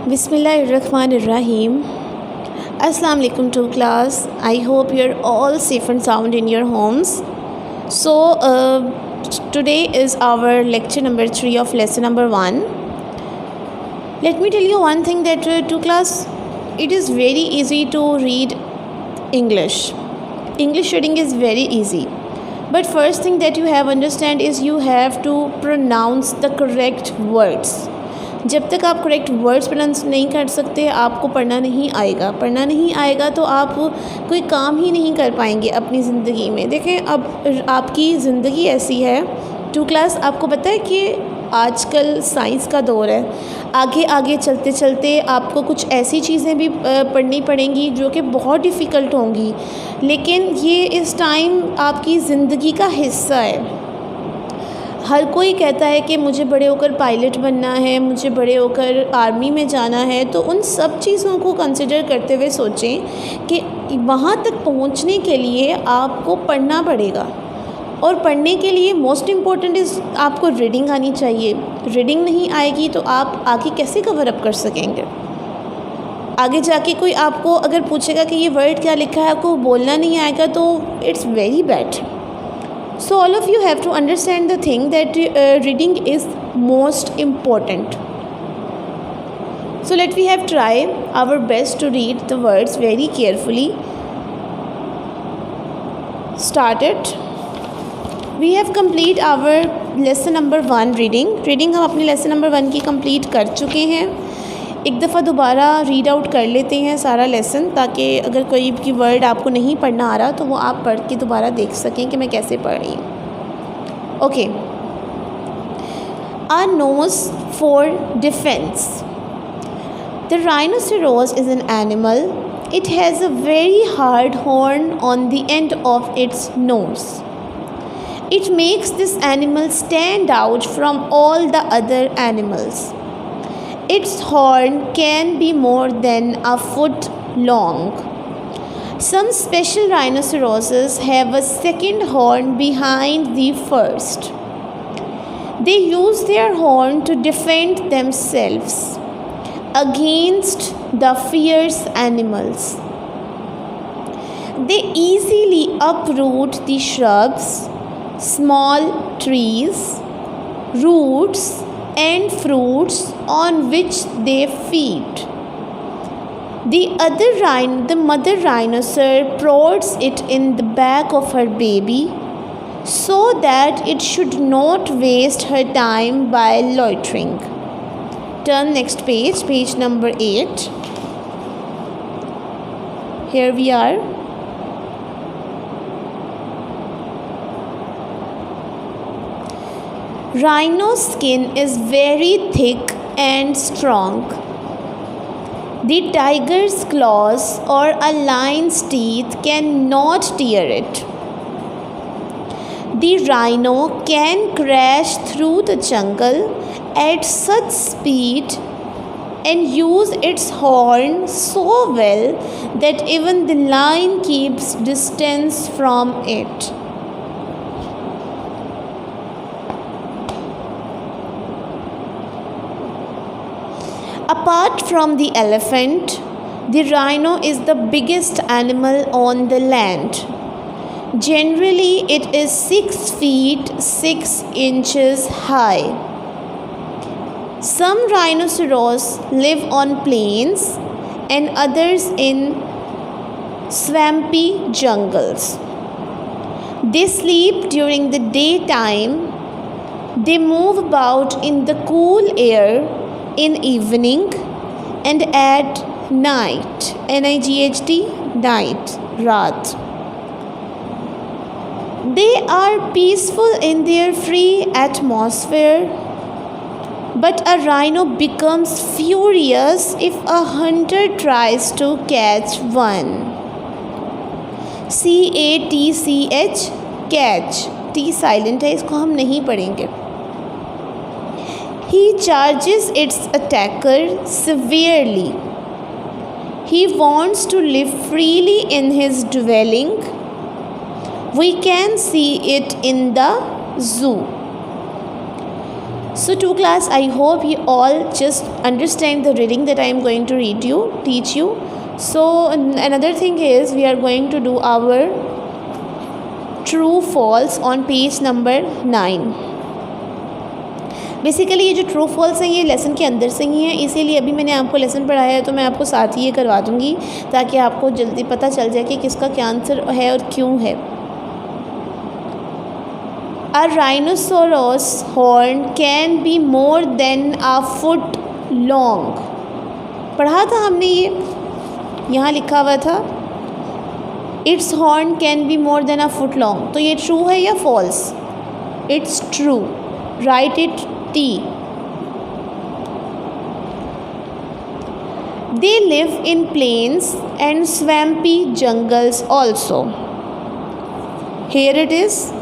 Bismillahirrahmanirrahim. Assalamu alaikum to class. I hope you're all safe and sound in your homes. So, today is our lecture number 3 of lesson number 1. Let me tell you one thing that to class, it is very easy to read English. English reading is very easy. But first thing that you have understand is you have to pronounce the correct words. जब तक आप correct words pronounce नहीं कर सकते आपको पढ़ना नहीं आएगा तो आप कोई काम ही नहीं कर पाएंगे अपनी ज़िंदगी में। देखें, अब आपकी ज़िंदगी ऐसी है टू क्लास, आपको पता है कि आजकल साइंस का दौर है। आगे आगे चलते चलते आपको कुछ ऐसी चीज़ें भी पढ़नी पड़ेंगी जो कि बहुत डिफ़िकल्ट होंगी, लेकिन ये इस टाइम आपकी ज़िंदगी का हिस्सा है। हर कोई कहता है कि मुझे बड़े होकर पायलट बनना है, मुझे बड़े होकर आर्मी में जाना है, तो उन सब चीज़ों को कंसिडर करते हुए सोचें कि वहाँ तक पहुँचने के लिए आपको पढ़ना पड़ेगा। और पढ़ने के लिए मोस्ट इम्पॉर्टेंट इज़ आपको रीडिंग आनी चाहिए। रीडिंग नहीं आएगी तो आप आगे कैसे कवर अप कर सकेंगे। आगे जाके कोई आपको अगर पूछेगा कि ये वर्ड क्या लिखा है, आपको बोलना नहीं आएगा तो it's very bad. So all of you have to understand the thing that reading is most important. So let we have try our best to read the words very carefully. Start it. We have complete our lesson number 1 reading. Reading हम अपने lesson number 1 की complete कर चुके हैं। एक दफ़ा दोबारा read out कर लेते हैं सारा लेसन, ताकि अगर कोई भी वर्ड आपको नहीं पढ़ना आ रहा तो वो आप पढ़ के दोबारा देख सकें कि मैं कैसे पढ़ रही हूँ। Okay. A nose for defense. The rhinoceros is an animal. It has a very hard horn on the end of its nose. It makes this animal stand out from all the other animals. Its horn can be more than a foot long. Some special rhinoceroses have a second horn behind the first. They use their horn to defend themselves against the fierce animals. They easily uproot the shrubs, small trees, roots, and fruits on which they feed. The mother rhinoceros prods it in the back of her baby so that it should not waste her time by loitering. Turn next page, page number 8. Here we are. Rhino's skin is very thick and strong. The tiger's claws or a lion's teeth cannot tear it. The rhino can crash through the jungle at such speed and use its horn so well that even the lion keeps distance from it. Apart from the elephant, the rhino is the biggest animal on the land. Generally, it is 6 feet 6 inches high. Some rhinoceros live on plains and others in swampy jungles. They sleep during the daytime. They move about in the cool air in evening and at night, N-I-G-H-T, night, raat. They are peaceful in their free atmosphere, but a rhino becomes furious if a hunter tries to catch one. C-A-T-C-H, catch, T silent है, इसको हम नहीं पढ़ेंगे। He charges its attacker severely. He wants to live freely in his dwelling. We can see it in the zoo. So to class, I hope you all just understand the reading that I am going to teach you. So another thing is we are going to do our true false on page number 9. Basically ये जो true false हैं ये lesson के अंदर से ही हैं, इसीलिए अभी मैंने आपको लेसन पढ़ाया है तो मैं आपको साथ ही ये करवा दूँगी ताकि आपको जल्दी पता चल जाए कि किसका क्या आंसर है और क्यों है। A rhinoceros horn can be more than a foot long. पढ़ा था हमने ये, यहाँ लिखा हुआ था Its horn can be more than a foot long. तो ये ट्रू है या false? It's true. Write it T. They live in plains and swampy jungles also. Here it is.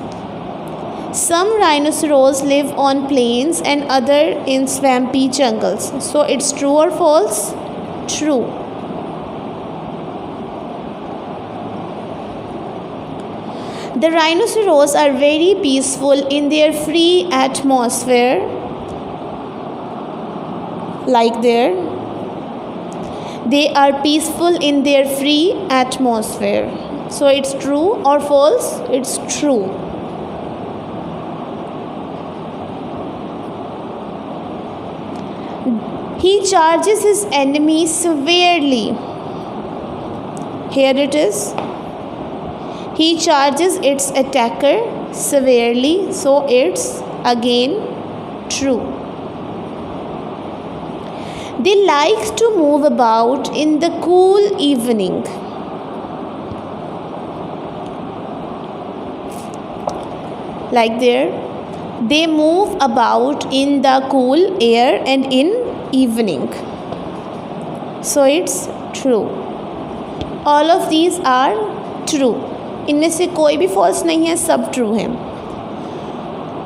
Some rhinoceros live on plains and other in swampy jungles. So it's true or false? True. The rhinoceros are very peaceful in their free atmosphere. Like there. They are peaceful in their free atmosphere. So it's true or false? It's true. He charges his enemy severely. Here it is. He charges its attacker severely, so it's again true. They like to move about in the cool evening. Like there. They move about in the cool air and in evening. So it's true. All of these are true. इनमें से कोई भी false नहीं है, सब true हैं.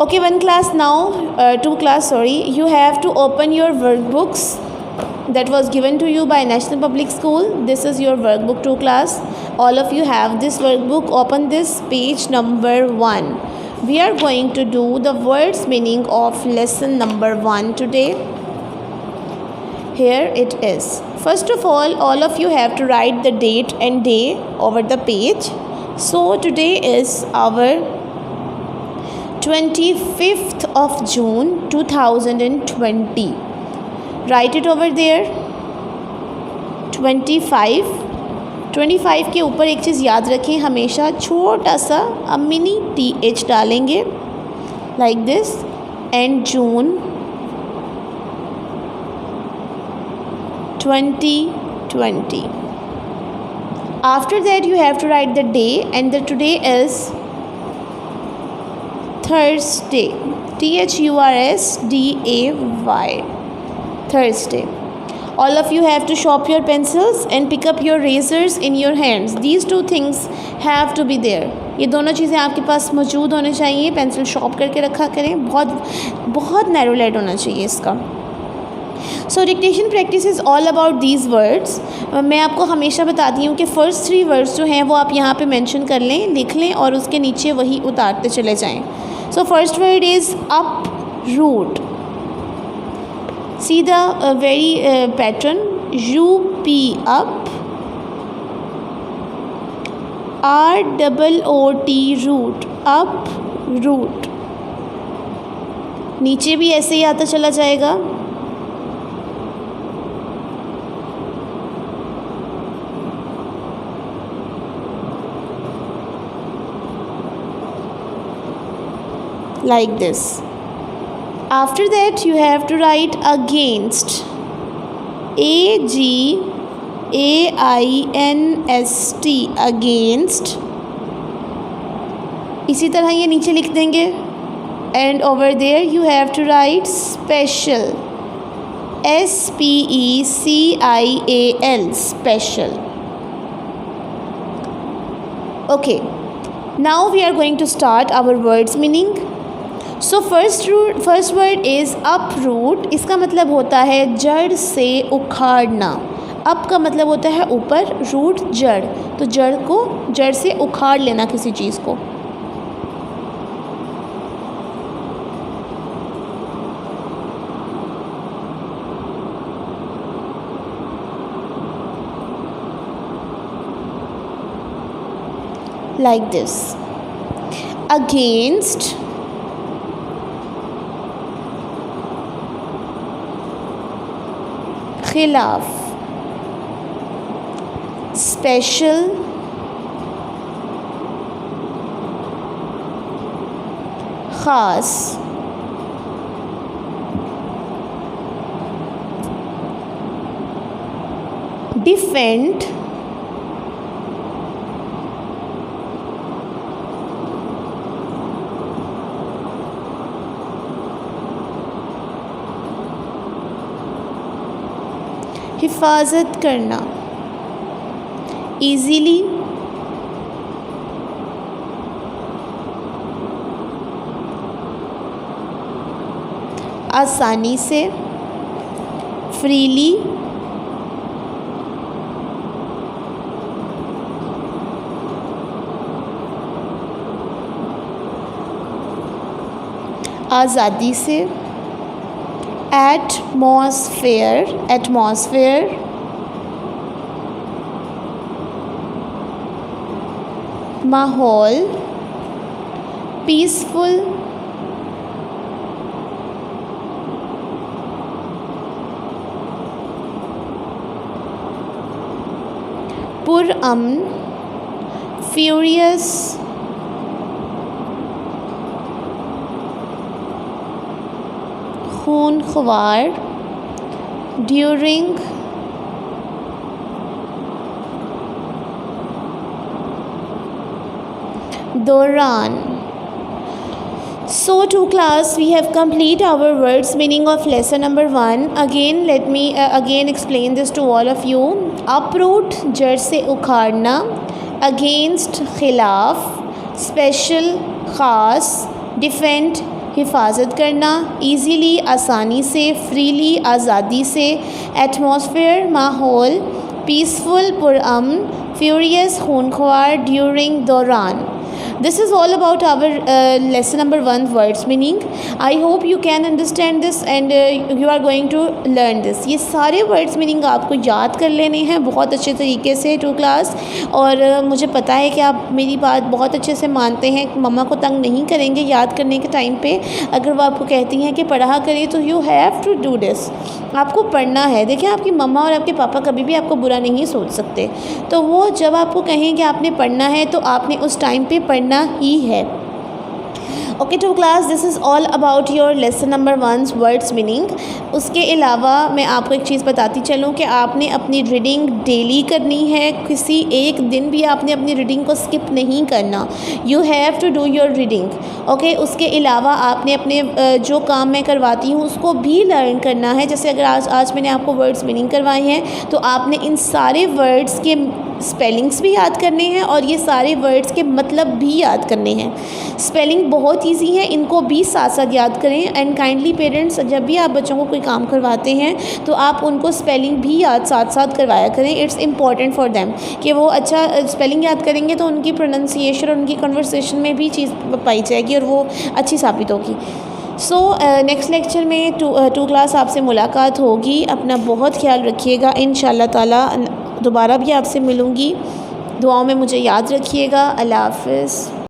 Okay, one class now, two class sorry, you have to open your workbooks that was given to you by National Public School. This is your workbook 2 class. All of you have this workbook. Open this page number 1. We are going to do the words meaning of lesson number 1 today. Here it is. First of all of you have to write the date and day over the page. So today is our 25th of June 2020. Write it over there. 25 के ऊपर एक चीज़ याद रखें, हमेशा छोटा सा mini TH डालेंगे like this. And June 2020. After that you have to write the day, and the today is Thursday. THURSDAY. Thursday. All of you have to sharpen your pencils and pick up your razors in your hands. These two things have to be there. ये दोनों चीज़ें आपके पास मौजूद होने चाहिए. Pencil sharp करके रखा करें. बहुत नैरो लाइट होना चाहिए इसका. So dictation practice is all about these words. मैं आपको हमेशा बताती हूँ कि फ़र्स्ट 3 वर्ड्स जो हैं वो आप यहाँ पे मेंशन कर लें, लिख लें और उसके नीचे वही उतारते चले जाएं. So first word is up root. See the very pattern. UP up, ROOT root. Up root. नीचे भी ऐसे ही आता चला जाएगा. Like this. After that you have to write against. AGAINST. against. इसी तरह ये नीचे लिख देंगे. And over there you have to write special. SPECIAL. special. Okay, now we are going to start our words meaning. So first word is uproot. इसका मतलब होता है जड़ से उखाड़ना. अप का मतलब होता है ऊपर, रूट जड़. तो जड़ से उखाड़ लेना किसी चीज़ को. like this. Against, खिलाफ, special, ख़ास, डिफेंड, हिफाजत करना, ईज़िली, आसानी से, फ्रीली, आज़ादी से, एटमॉस्फेयर, माहौल, पीसफुल, पुरअमन, फ्यूरियस, खूनख्वार, ड्यूरिंग, दौरान. So to class, we have complete our words meaning of lesson number 1. Again let me again explain this to all of you. Uproot, जड़ से उखाड़ना, against, खिलाफ, special, ख़ास, defend, हिफाजत करना, ईज़िली, आसानी से, फ्रीली, आज़ादी से, एटमॉस्फेयर, माहौल, पीसफुल, पुरअमन, फ्यूरियस, खूनख्वार, ड्यूरिंग, दौरान. This is all about our lesson number 1 words meaning. I hope you can understand this and you are going to learn this. ये सारे words meaning आपको याद कर लेने हैं बहुत अच्छे तरीके से टू क्लास. और मुझे पता है कि आप मेरी बात बहुत अच्छे से मानते हैं, मम्मा को तंग नहीं करेंगे याद करने के टाइम पे. अगर वो आपको कहती हैं कि पढ़ा करिए तो you have to do this. आपको पढ़ना है. देखिए आपकी मम्मा और आपके पापा कभी भी आपको बुरा नहीं सोच सकते, तो वो जब आपको कहें कि आपने पढ़ना है तो आपने उस टाइम पे पढ़ना ही है. Okay to class, this is all about your lesson number 1 words meaning. उसके अलावा मैं आपको एक चीज़ बताती चलूँ कि आपने अपनी रीडिंग डेली करनी है. किसी एक दिन भी आपने अपनी रीडिंग को स्किप नहीं करना. You have to do your reading. Okay, उसके अलावा आपने अपने जो काम मैं करवाती हूँ उसको भी लर्न करना है. जैसे अगर आज मैंने आपको वर्ड्स मीनिंग करवाए हैं तो आपने इन सारे वर्ड्स के स्पेलिंग्स भी याद करने हैं और ये सारे वर्ड्स के मतलब भी याद करने हैं. स्पेलिंग बहुत ईजी है, इनको भी साथ साथ याद करें. एंड काइंडली पेरेंट्स, जब भी आप बच्चों को कोई काम करवाते हैं तो आप उनको स्पेलिंग भी याद साथ साथ करवाया करें. इट्स इम्पॉर्टेंट फॉर देम कि वो अच्छा स्पेलिंग याद करेंगे तो उनकी प्रोनंसिएशन और उनकी कन्वर्सेशन में भी चीज़ पाई जाएगी और वो अच्छी साबित होगी. सो नेक्स्ट लेक्चर में टू क्लास आपसे मुलाकात होगी. अपना बहुत ख्याल रखिएगा. इंशाअल्लाह ताला दोबारा भी आपसे मिलूँगी. दुआओं में मुझे याद रखिएगा. अल्लाह हाफ़िज़.